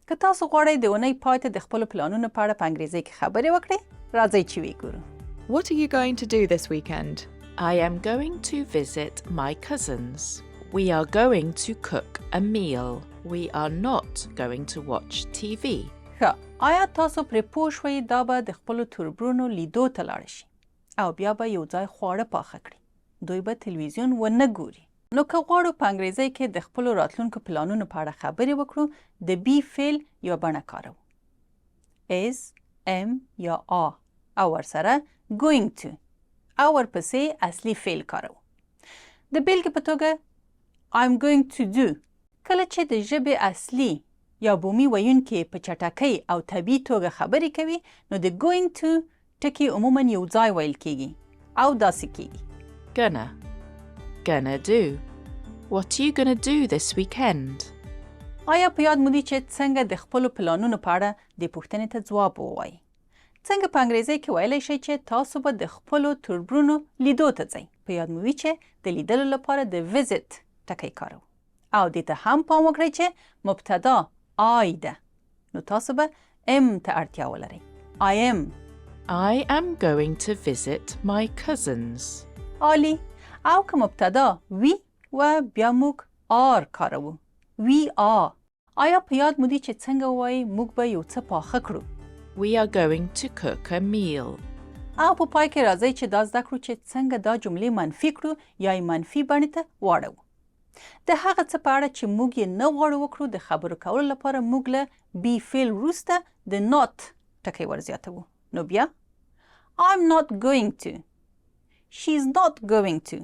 که تاسو غواړئ د اونۍ پای ته د خپلو پلانونو په اړه په انګریزي کې خبرې وکړئ، راځئ چې وګورو. What are you going to do this weekend? I am going to visit my cousins. We are going to cook a meal. We are not going to watch TV. ښه، آیا تاسو پرې پوه شوئ دا به د خپلو تربرونو لیدو ته لاړ شي او بیا به یو ځای خواړه پاخه کړي. دوی به تلویزیون ونه ګوري. نو که غواړو په انګریزي کې د خپلو راتلونکو پلانونو په اړه خبرې وکړو، د بی فعل یوه بڼه کاروو. is، am یا are او ورسره going to او ورپسې اصلي فعل کاروو. د بیلګې په توګه I'm going to do. کله چې د ژبې اصلي یا بومي ویونکي په چټکۍ او طبیعي توګه خبرې کوي، نو د going to ټکي عموماً یو ځای ویل کیږي او داسې کیږي. Gonna do. What are you gonna do this weekend? آیا په یاد مو دي چې څنګه د خپلو پلانونو په اړه دې پوښتنې ته ځواب ووایئ؟ څنګه په انګریزي کې ویلی شئ چې تاسو به د خپلو تربرونو لیدو ته ځئ؟ په یاد مو وي چې د لیدلو لپاره د visit ټکی کاروو او دې ته هم پام وکړئ چې مبتدا I ده، نو تاسو به am ته اړتیا ولرئ. I am going to visit my cousins. عالی. او که مبتدا وی و بیا موږ are کاروو. We are. آیا په یاد مو دي چې څنګه ووایي موږ به یو څه پاخه کړو؟ We are going to cook a meal. او په پای کې راځئ چې دا زده کړو چې څنګه دا جملې منفي کړو یا یې منفي بڼې ته واړوو. د هغه څه په اړه چې موږ یې نه غواړو وکړو د خبرو کولو لپاره موږ له بی فعل وروسته د not ټکی ورزیاتوو. نو بیا I'm not going to. She's not going to.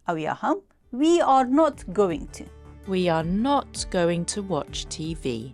او یا هم We are not going to. We are not going to watch TV.